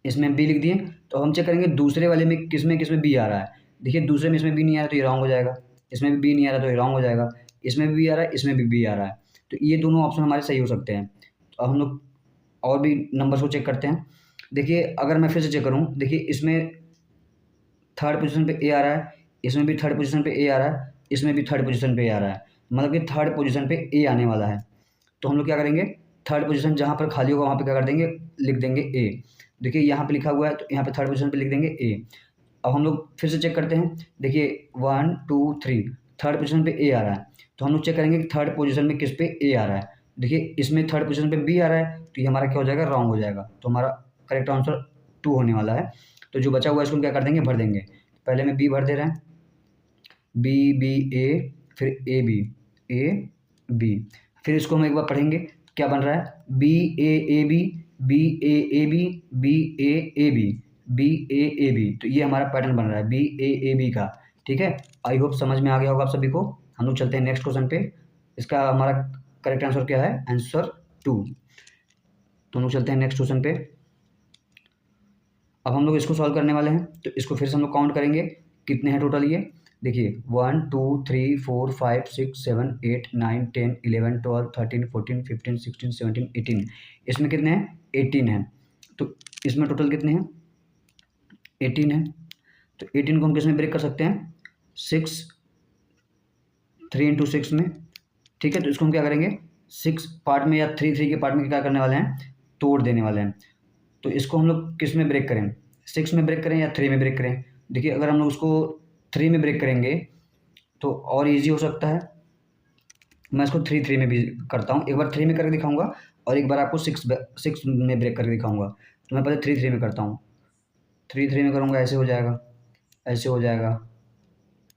इसमें बी लिख दिए। तो हम चेक करेंगे दूसरे वाले में किस में बी आ रहा है। देखिए दूसरे में इसमें बी नहीं आ रहा तो ये रॉन्ग हो जाएगा, इसमें भी बी नहीं आ रहा तो ये रॉन्ग हो जाएगा, इसमें भी बी आ रहा है, इसमें भी बी आ रहा है। तो ये दोनों ऑप्शन हमारे सही हो सकते हैं। तो अब हम लोग और भी नंबर्स को चेक करते हैं। देखिए अगर मैं फिर से चेक करूँ, देखिए इसमें थर्ड पोजीशन पे ए आ रहा है, इसमें भी थर्ड पोजीशन पे ए आ रहा है, इसमें भी थर्ड पोजीशन पे ए आ रहा है, मतलब कि थर्ड पोजीशन पे ए आने वाला है। तो हम लोग क्या करेंगे, थर्ड पोजीशन जहाँ पर खाली होगा वहाँ पे क्या कर देंगे, लिख देंगे ए। देखिए यहाँ पे लिखा हुआ है तो यहाँ पे थर्ड पोजीशन पे लिख देंगे ए। अब हम लोग फिर से चेक करते हैं। देखिए 1 2 3 थर्ड पोजीशन पे ए आ रहा है, तो हम लोग चेक करेंगे कि थर्ड पोजीशन में किस पे ए आ रहा है। देखिए इसमें थर्ड पोजीशन पे बी आ रहा है, तो ये हमारा क्या हो जाएगा, रॉन्ग हो जाएगा। तो हमारा करेक्ट आंसर 2 होने वाला है। तो जो बचा हुआ है इसको हम क्या कर देंगे, भर देंगे। पहले में बी भर दे रहे हैं, बी बी ए, फिर ए बी। फिर इसको हम एक बार पढ़ेंगे, क्या बन रहा है, B A B, B A B, B A B, B A B. तो ये हमारा पैटर्न बन रहा है बी ए बी का। ठीक है, आई होप समझ में आ गया होगा आप सभी को। हम लोग चलते हैं नेक्स्ट क्वेश्चन पे। इसका हमारा करेक्ट आंसर क्या है, आंसर 2। तो हम लोग चलते हैं नेक्स्ट क्वेश्चन पे। अब हम लोग इसको सॉल्व करने वाले हैं, तो इसको फिर से हम लोग काउंट करेंगे, कितने हैं टोटल ये। देखिए 1 2 3 4 5 6 7 8 9 10 11 12 13 14 15 16 17 18। इसमें कितने हैं, 18 हैं। तो इसमें टोटल कितने हैं, 18 हैं। तो 18 को हम किस में ब्रेक कर सकते हैं, 6 3 इंटू 6 में। ठीक है, तो इसको हम क्या करेंगे, 6 पार्ट में या 3 3 के पार्ट में क्या करने वाले हैं, तोड़ देने वाले हैं। तो इसको हम लोग किस में ब्रेक करें, 6 में ब्रेक करें या 3 में ब्रेक करें। देखिए अगर हम लोग उसको 3 में ब्रेक करेंगे तो और इजी हो सकता है। मैं इसको 3 3 में भी करता हूँ, एक बार 3 में करके दिखाऊंगा और एक बार आपको 6 में ब्रेक करके दिखाऊंगा। तो मैं पहले 3 3 में करता हूँ, 3 3 में करूँगा, ऐसे हो जाएगा, ऐसे हो जाएगा,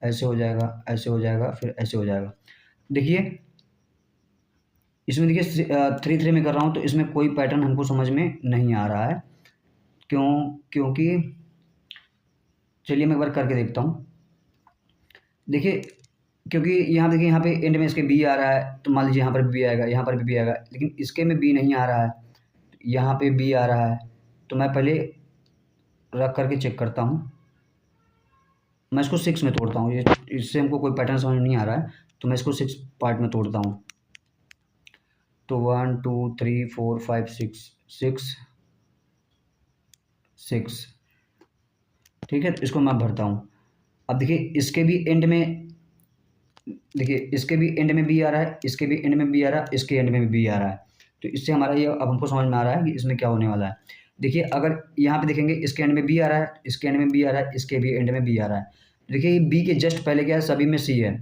ऐसे हो जाएगा, ऐसे हो जाएगा, फिर ऐसे हो जाएगा। देखिए इसमें देखिए 3 3 में कर रहा हूँ तो इसमें कोई पैटर्न हमको समझ में नहीं आ रहा है। क्यों, क्योंकि चलिए मैं एक बार करके देखता हूँ। देखिए क्योंकि यहाँ देखिए, यहाँ पे एंड में इसके बी आ रहा है, तो मान लीजिए यहाँ पर बी आएगा, यहाँ पर भी बी आएगा, लेकिन इसके में बी नहीं आ रहा है, यहाँ पे बी आ रहा है। तो मैं पहले रख करके चेक करता हूँ। मैं इसको 6 में तोड़ता हूँ, ये इससे हमको कोई पैटर्न समझ नहीं आ रहा है, तो मैं इसको 6 पार्ट में तोड़ता हूँ। तो 1 2 3 4 5 6 6 6। ठीक है, तो इसको मैं भरता हूँ। अब देखिए इसके भी एंड में, देखिए इसके भी एंड में बी आ रहा है, इसके भी एंड में बी आ रहा है, इसके एंड में भी बी आ रहा है। तो इससे हमारा ये अब हमको समझ में आ रहा है कि इसमें क्या होने वाला है। देखिए अगर यहाँ पे देखेंगे इसके एंड में बी आ रहा है, इसके एंड में बी आ रहा है, इसके भी एंड में बी आ रहा है। देखिए ये बी के जस्ट पहले क्या है, सभी में सी है।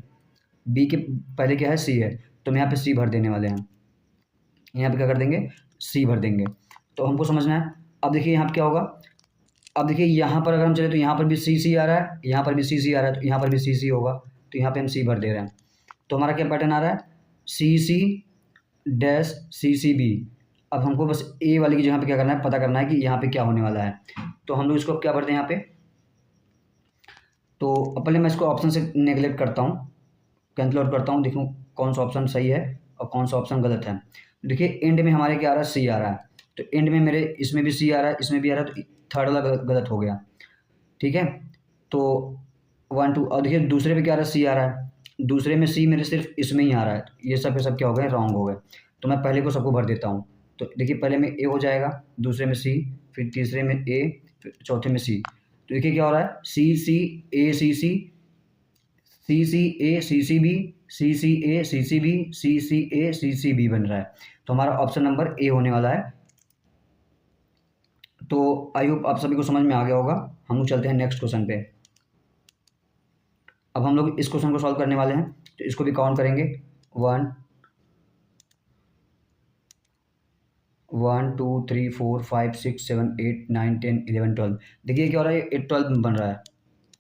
बी के पहले क्या है, सी है। तो हम यहाँ पे सी भर देने वाले हैं। यहाँ पे क्या कर देंगे, सी भर देंगे। तो हमको समझना है। अब देखिए यहाँ पे क्या होगा, अब देखिए यहाँ पर अगर हम चले तो यहाँ पर भी सी सी आ रहा है, यहाँ पर भी सी सी आ रहा है, तो यहाँ पर भी सी सी होगा। तो यहाँ पे हम सी भर दे रहे हैं। तो हमारा क्या पैटर्न आ रहा है, सी C dash C C B. अब हमको बस ए वाली की जगह पे क्या करना है, पता करना है कि यहाँ पे क्या होने वाला है। तो हम लोग इसको क्या भरते हैं यहाँ पे। तो पहले मैं इसको ऑप्शन से नेगलेक्ट करता हूँ, कैंसिल आउट करता हूँ, देखूँ कौन सा ऑप्शन सही है और कौन सा ऑप्शन गलत है। देखिए एंड में हमारे क्या आ रहा है, सी आ रहा है। तो एंड में मेरे इसमें भी सी आ रहा है, इसमें भी आ रहा है, तो थर्ड वाला गलत हो गया। ठीक है, तो 1 2। और देखिए दूसरे पे क्या आ रहा है, सी आ रहा है। दूसरे में सी मेरे सिर्फ इसमें ही आ रहा है। ये सब के सब क्या हो गए, रॉन्ग हो गए। तो मैं पहले को सबको भर देता हूँ। तो देखिए पहले में ए हो जाएगा, दूसरे में सी, फिर तीसरे में ए, फिर चौथे में सी। तो देखिए क्या हो रहा है, सी सी ए सी सी, सी सी ए सी सी बी, सी सी ए सी सी बी, सी सी ए सी सी बी बन रहा है। तो हमारा ऑप्शन नंबर ए होने वाला है। तो आई होप आप सभी को समझ में आ गया होगा। हम लोग चलते हैं नेक्स्ट क्वेश्चन पे। अब हम लोग इस क्वेश्चन को सॉल्व करने वाले हैं। तो इसको भी काउंट करेंगे, 1 1 2 3 4 5 6 7 8 9 10 11 12। देखिए क्या हो रहा है, ये 12 बन रहा है,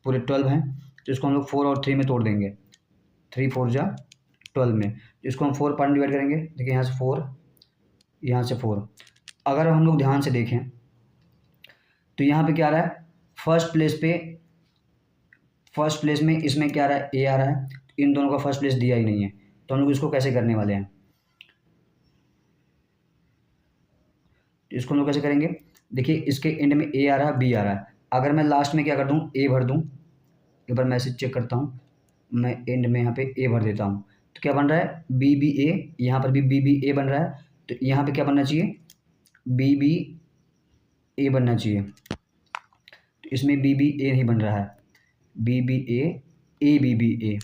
पूरे 12 हैं। तो इसको हम लोग 4 और 3 में तोड़ देंगे। 3 4 जा 12 में। तो इसको हम 4 पार्ट में डिवाइड करेंगे। देखिए यहाँ से 4, यहाँ से 4। अगर हम लोग ध्यान से देखें तो यहाँ पे क्या आ रहा है, फर्स्ट प्लेस में इसमें क्या आ रहा है, ए आ रहा है। इन दोनों का फर्स्ट प्लेस दिया ही नहीं है। तो हम लोग इसको कैसे करने वाले हैं, तो इसको हम लोग कैसे करेंगे। देखिए इसके एंड में ए आ रहा है, बी आ रहा है। अगर मैं लास्ट में क्या कर दूँ, ए भर दूँ, एक बार मैसेज चेक करता हूँ। मैं एंड में यहाँ पे ए भर देता हूँ। तो क्या बन रहा है, बी बी ए, यहाँ पर भी बी बी ए बन रहा है। तो यहाँ पे क्या बनना चाहिए, बी बी ए बनना चाहिए। तो इसमें बी बी ए नहीं बन रहा है, B B A B B A.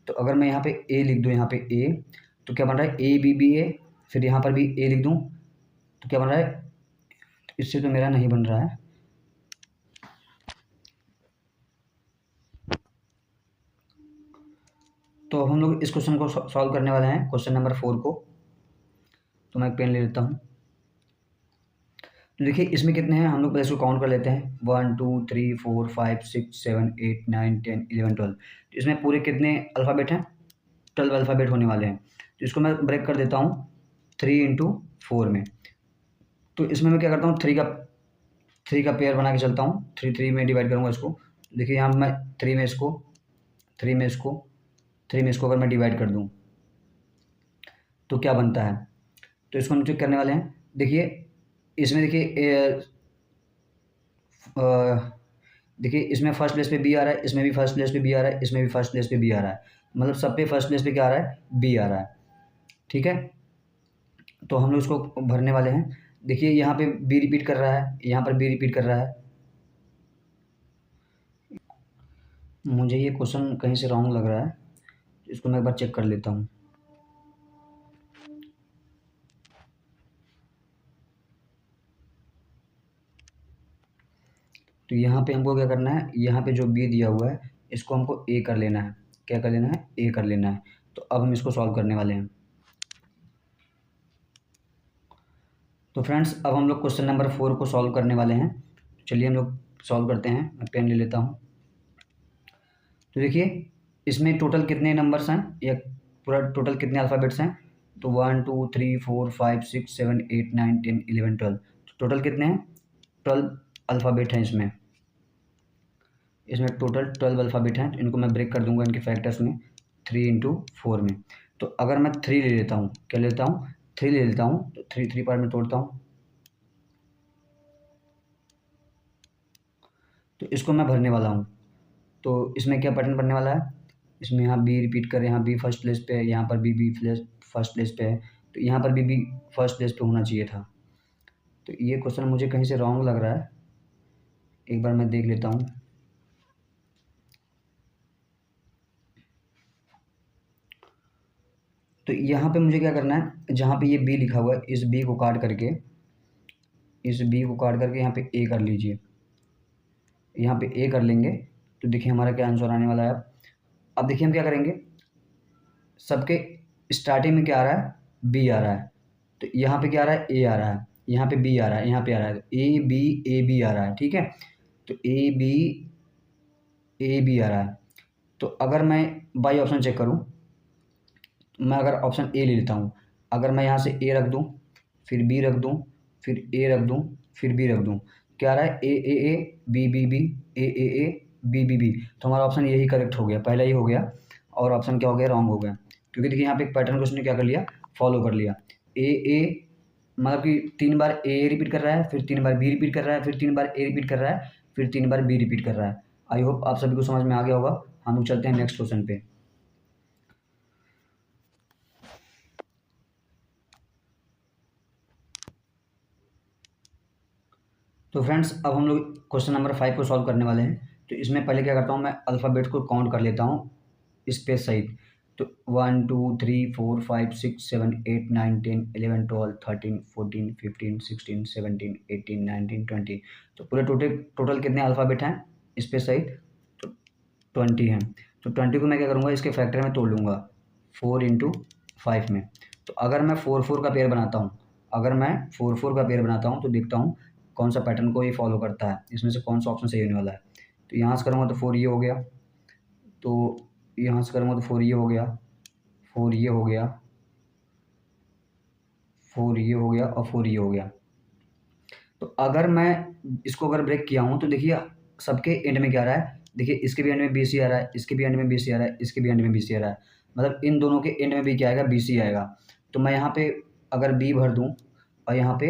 तो अगर मैं यहाँ पे ए लिख दूँ, यहाँ पे ए, तो क्या बन रहा है, ए बी बी ए। फिर यहाँ पर भी ए लिख दूँ, तो क्या बन रहा है, तो इससे तो मेरा नहीं बन रहा है। तो हम लोग इस क्वेश्चन को सॉल्व करने वाले हैं, क्वेश्चन नंबर 4 को। तो मैं पेन ले लेता हूँ। तो देखिए इसमें कितने हैं, हम लोग पहले इसको काउंट कर लेते हैं, 1 2 3 4 5 6 7 8 9 10 11 12। तो इसमें पूरे कितने अल्फ़ाबेट हैं, 12 अल्फ़ाबेट होने वाले हैं। तो इसको मैं ब्रेक कर देता हूँ 3 इंटू 4 में। तो इसमें मैं क्या करता हूँ, 3 का पेयर बना के चलता हूँ। 3 3 में डिवाइड करूँगा इसको। देखिए यहाँ मैं 3 में इसको, 3 में इसको, 3 में इसको अगर मैं डिवाइड कर दूँ तो क्या बनता है। तो इसको हम चेक करने वाले हैं। देखिए इसमें देखिए इसमें फर्स्ट प्लेस पे बी आ रहा है, इसमें भी फर्स्ट प्लेस पे बी आ रहा है, इसमें भी फर्स्ट प्लेस पे बी आ रहा है। मतलब सब पे फर्स्ट प्लेस पे क्या आ रहा है, बी आ रहा है। ठीक है, तो हम लोग इसको भरने वाले हैं। देखिए यहाँ पे बी रिपीट कर रहा है, यहाँ पर बी रिपीट कर रहा है। मुझे ये क्वेश्चन कहीं से रॉन्ग लग रहा है, इसको मैं एक बार चेक कर लेता हूँ। तो यहाँ पे हमको क्या करना है, यहाँ पे जो बी दिया हुआ है इसको हमको ए कर लेना है। क्या कर लेना है, ए कर लेना है। तो अब हम इसको सॉल्व करने वाले हैं। तो फ्रेंड्स अब हम लोग क्वेश्चन नंबर 4 को सॉल्व करने वाले हैं। चलिए हम लोग सॉल्व करते हैं। मैं पेन ले लेता हूँ। तो देखिए इसमें टोटल कितने नंबर्स हैं, या पूरा टोटल कितने अल्फ़ाबेट्स हैं। तो 1 2 3 4 5 6 7 8 9 10 11 12। टोटल कितने हैं, 12 अल्फ़ाबेट हैं इसमें। इसमें टोटल 12 अल्फ़ाबेट हैं। तो इनको मैं ब्रेक कर दूंगा इनके फैक्टर्स में, 3 इंटू 4 में। तो अगर मैं 3 ले लेता हूँ, क्या लेता हूँ, 3 ले लेता हूँ। तो 3 3 पार्ट में तोड़ता हूँ। तो इसको मैं भरने वाला हूँ। तो इसमें क्या पैटर्न बनने वाला है, इसमें यहाँ बी रिपीट कर, यहाँ बी फर्स्ट प्लेस पे है, यहाँ पर बी फर्स्ट प्लेस पे है। तो यहाँ पर बी फर्स्ट प्लेस पे होना चाहिए था। तो ये क्वेश्चन मुझे कहीं से रॉन्ग लग रहा है, एक बार मैं देख लेता हूँ। तो यहाँ पे मुझे क्या करना है, जहाँ पे ये बी लिखा हुआ है इस बी को काट करके यहाँ पे ए कर लीजिए। यहाँ पे ए कर लेंगे तो देखिए हमारा क्या आंसर आने वाला है। अब देखिए हम क्या करेंगे, सबके स्टार्टिंग में क्या आ रहा है, बी आ रहा है। तो यहाँ पे क्या आ रहा है, ए आ रहा है, यहाँ पे बी आ रहा है, यहाँ पे आ रहा है ए बी आ रहा है। ठीक है, तो ए बी आ रहा है। तो अगर मैं बाई ऑप्शन चेक करूँ, मैं अगर ऑप्शन ए ले लेता हूँ, अगर मैं यहाँ से ए रख दूँ, फिर बी रख दूँ, फिर ए रख दूँ, फिर बी रख दूँ, क्या आ रहा है, A B B B A B B B. तो हमारा ऑप्शन यही करेक्ट हो गया, पहला ही हो गया, और ऑप्शन क्या हो गया, रॉन्ग हो गया। क्योंकि देखिए यहाँ पे एक पैटर्न को उसने क्या कर लिया, फॉलो कर लिया। ए मतलब कि 3 बार ए रिपीट कर रहा है, फिर 3 बार बी रिपीट कर रहा है, फिर 3 बार ए रिपीट कर रहा है, फिर 3 बार बी रिपीट कर रहा है। आई होप आप सभी को समझ में आ गया होगा। हम लोग चलते हैं नेक्स्ट क्वेश्चन पे। तो फ्रेंड्स अब हम लोग क्वेश्चन नंबर 5 को सॉल्व करने वाले हैं। तो इसमें पहले क्या करता हूँ, मैं अल्फ़ाबेट को काउंट कर लेता हूँ स्पेस सहित। तो 1 2 3 4 5 6 7 8 9 10 11 12 13 14 15 16 17 18 19 20। तो पूरे टोटल कितने अल्फ़ाबेट हैं स्पेस सहित, तो 20 हैं। तो 20 को मैं क्या करूँगा, इसके फैक्टर में तोड़ लूँगा 4 इंटू 5 में। तो अगर मैं 4 4 का पेयर बनाता हूँ, तो देखता हूँ कौन सा पैटर्न को ये फॉलो करता है, इसमें से कौन सा ऑप्शन सही होने वाला है। तो यहाँ से करूँगा तो 4 ये हो गया, तो यहाँ से करूँगा तो 4 ये हो गया, 4 ये हो गया, 4 ये हो गया और 4 ये हो गया। तो अगर मैं इसको अगर ब्रेक किया हूँ तो देखिए सबके एंड में क्या आ रहा है, देखिए इसके भी एंड में बी सी आ रहा है, इसके भी एंड में बी सी आ रहा है, इसके भी एंड में बी सी आ रहा है। मतलब इन दोनों के एंड में भी क्या आएगा, बी सी आएगा। तो मैं यहाँ पे अगर बी भर दूँ और यहाँ पे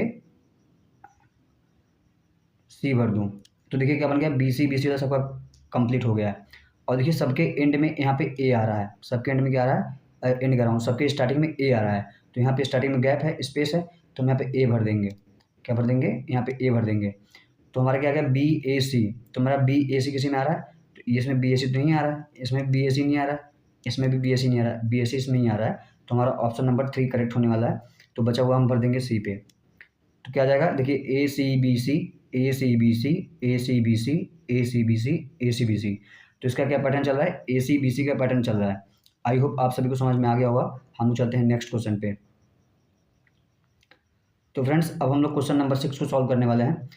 सी भर दूँ, तो देखिए क्या बन गया, बी सी वाला सबका कंप्लीट हो गया है। और देखिए सबके एंड में यहाँ पे ए आ रहा है, सबके एंड में क्या आ रहा है, एंड कर रहा हूँ, सबके स्टार्टिंग में ए आ रहा है। तो यहाँ पे स्टार्टिंग में गैप है, स्पेस है, तो हम यहाँ पे ए भर देंगे। क्या भर देंगे, यहाँ पे ए भर देंगे। तो हमारा क्या आ गया, बी ए सी। तो हमारा बी ए सी किसी में आ रहा है, तो इसमें बी ए सी तो नहीं आ रहा है, इसमें बी ए सी नहीं आ रहा है, इसमें भी बी ए सी नहीं आ रहा है, बी ए सी इसमें नहीं आ रहा है। तो हमारा ऑप्शन नंबर 3 करेक्ट होने वाला है। तो बचा हुआ हम भर देंगे सी पे। तो क्या आ जाएगा, देखिए ए सी बी सी ए सी बी सी ए सी बी सी ए सी बी सी ए सी बी सी। तो इसका क्या पैटर्न चल रहा है, ए सी बी सी का पैटर्न चल रहा है। आई होप आप सभी को समझ में आ गया होगा। हम चलते हैं नेक्स्ट क्वेश्चन पे। तो फ्रेंड्स अब हम लोग क्वेश्चन नंबर 6 को सॉल्व करने वाले हैं।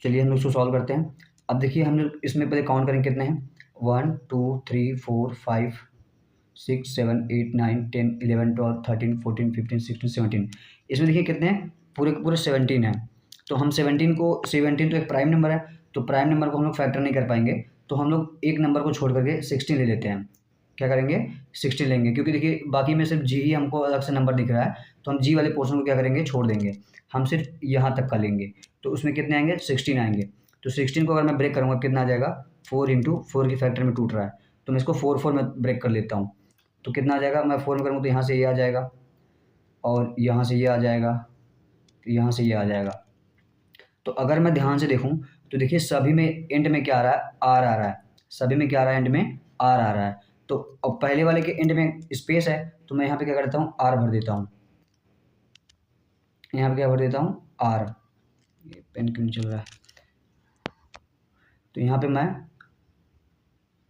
चलिए हम लोग इसको सॉल्व करते हैं। अब देखिए हम लोग इसमें पहले काउंट करेंगे कितने हैं, 1 2 3 4 5 6 7 8 9 10 11 12 13 14 15 16 17। इसमें देखिए कितने हैं, पूरे के पूरे 17 हैं। तो हम 17 तो एक प्राइम नंबर है, तो प्राइम नंबर को हम लोग फैक्टर नहीं कर पाएंगे। तो हम लोग एक नंबर को छोड़ करके 16 ले लेते हैं। क्या करेंगे, 16 लेंगे, क्योंकि देखिए बाकी में सिर्फ जी ही हमको अलग से नंबर दिख रहा है। तो हम जी वाले पोर्शन को क्या करेंगे, छोड़ देंगे, हम सिर्फ यहाँ तक का लेंगे। तो उसमें कितने आएंगे, 16 आएंगे। तो 16 को अगर मैं ब्रेक करूँगा कितना आ जाएगा, 4 इंटू 4 की फैक्टर में टूट रहा है, तो मैं इसको 4 में ब्रेक कर लेता हूँ। तो कितना आ जाएगा, मैं 4 में करूँगा तो यहाँ से ये आ जाएगा, और यहाँ से ये आ जाएगा, तो यहाँ से ये आ जाएगा। तो अगर मैं ध्यान से देखूँ तो देखिए सभी में एंड में क्या आ रहा है, आर आ रहा है। सभी में क्या आ रहा है, एंड में आर आ रहा है। तो अब पहले वाले के एंड में स्पेस है, तो मैं यहाँ पे क्या करता हूँ, आर भर देता हूँ। यहाँ पे क्या भर देता हूँ, आर। ये पेन क्यों नहीं चल रहा है, तो यहाँ पे मैं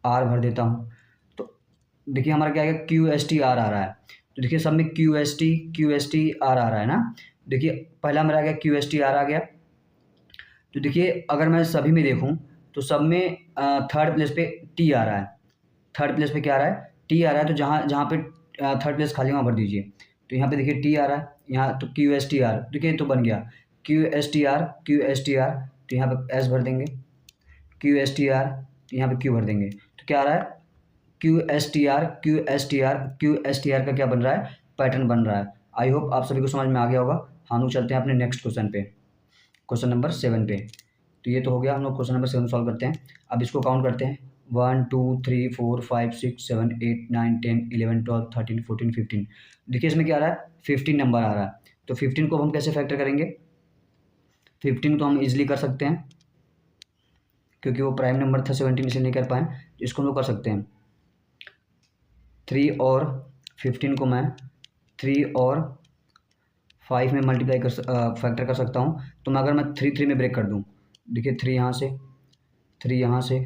आर भर देता हूँ। तो देखिए हमारा क्या आएगा, क्यू एस टी आर आ रहा है। तो देखिए सब में क्यू एस टी आर आ रहा है ना। देखिए पहला मेरा आ गया, क्यू एस टी आर आ गया। तो देखिए अगर मैं सभी में देखूँ तो सब में थर्ड प्लेस पे टी आ रहा है। थर्ड प्लेस पे क्या आ रहा है, टी आ रहा है। तो जहाँ जहाँ पे थर्ड प्लेस खाली वहाँ भर दीजिए। तो यहाँ पे देखिए टी आ रहा है, यहाँ तो क्यू एस टी आर, देखिए तो बन गया Q S T R Q S T R. तो यहाँ पे एस भर देंगे, क्यू एस टी आर, तो यहाँ पे क्यू भर देंगे। तो क्या आ रहा है, Q S T R Q S T R Q S T R का क्या बन रहा है, पैटर्न बन रहा है। आई होप आप सभी को समझ में आ गया होगा। हम लोग चलते हैं अपने नेक्स्ट क्वेश्चन पे, क्वेश्चन नंबर 7 पे। तो ये तो हो गया, हम लोग क्वेश्चन नंबर 7 सॉल्व करते हैं। अब इसको काउंट करते हैं, 1 2 3 4 5 6 7 8 9 10 11 12 13 14 15। देखिए इसमें क्या आ रहा है, 15 नंबर आ रहा है। तो 15 को हम कैसे फैक्टर करेंगे, 15 तो हम इजीली कर सकते हैं, क्योंकि वो प्राइम नंबर था 17 इसे नहीं कर पाए। तो इसको हम लोग कर सकते हैं, 3 और 15 को मैं 3 और 5 में मल्टीप्लाई फैक्टर कर सकता हूँ। तो मैं अगर मैं 3 में ब्रेक कर दूँ, देखिए 3 यहाँ से, 3 यहाँ से,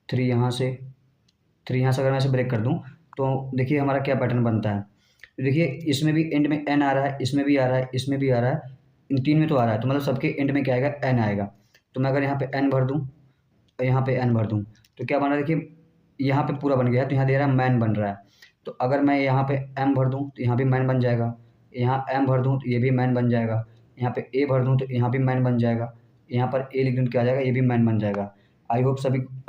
3 यहाँ से, 3 यहाँ से अगर मैं ऐसे ब्रेक कर दूँ तो देखिए हमारा क्या पैटर्न बनता है। तो देखिए इसमें भी एंड में n आ रहा है, इसमें भी आ रहा है, इसमें भी आ रहा है, इन 3 में तो आ रहा है, तो मतलब सबके एंड में क्या आएगा, n आएगा। तो मैं अगर यहाँ पे n भर दूँ और यहाँ पे n भर दूँ तो क्या बन रहा है, देखिए यहाँ पे पूरा बन गया है, तो यहाँ दे रहा है मैन बन रहा है। तो अगर मैं यहाँ पे m भर दूँ तो यहाँ भी मैन बन जाएगा, यहाँ m भर दूँ तो ये भी मैन बन जाएगा, यहाँ पे a भर दूँ तो यहाँ भी मैन बन जाएगा, यहाँ पर a लिख दूँ तो क्या आ जाएगा, ये भी मैन बन जाएगा। आई होप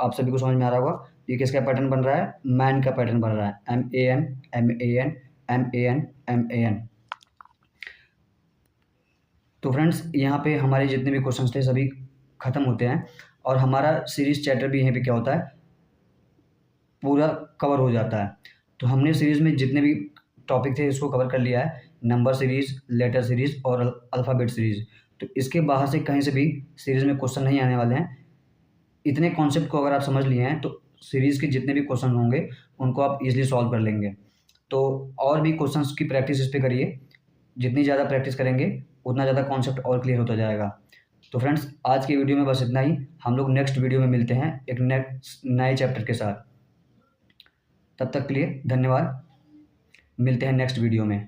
आप सभी को समझ में आ रहा होगा। ये किसका पैटर्न बन रहा है, मैन का पैटर्न बन रहा है, MAN MAN MAN MAN। तो फ्रेंड्स यहाँ पे हमारे जितने भी क्वेश्चंस थे सभी खत्म होते हैं और हमारा सीरीज चैप्टर भी यहीं पे क्या होता है, पूरा कवर हो जाता है। तो हमने सीरीज में जितने भी टॉपिक थे इसको कवर कर लिया है, नंबर सीरीज, लेटर सीरीज और अल्फ़ाबेट सीरीज। तो इसके बाहर से कहीं से भी सीरीज में क्वेश्चन नहीं आने वाले हैं। इतने कॉन्सेप्ट को अगर आप समझ लिए हैं तो सीरीज़ के जितने भी क्वेश्चन होंगे उनको आप इजीली सॉल्व कर लेंगे। तो और भी क्वेश्चंस की प्रैक्टिस इस पे करिए, जितनी ज़्यादा प्रैक्टिस करेंगे उतना ज़्यादा कॉन्सेप्ट और क्लियर होता जाएगा। तो फ्रेंड्स आज की वीडियो में बस इतना ही, हम लोग नेक्स्ट वीडियो में मिलते हैं एक नेक्स्ट नए चैप्टर के साथ। तब तक के लिए धन्यवाद, मिलते हैं नेक्स्ट वीडियो में।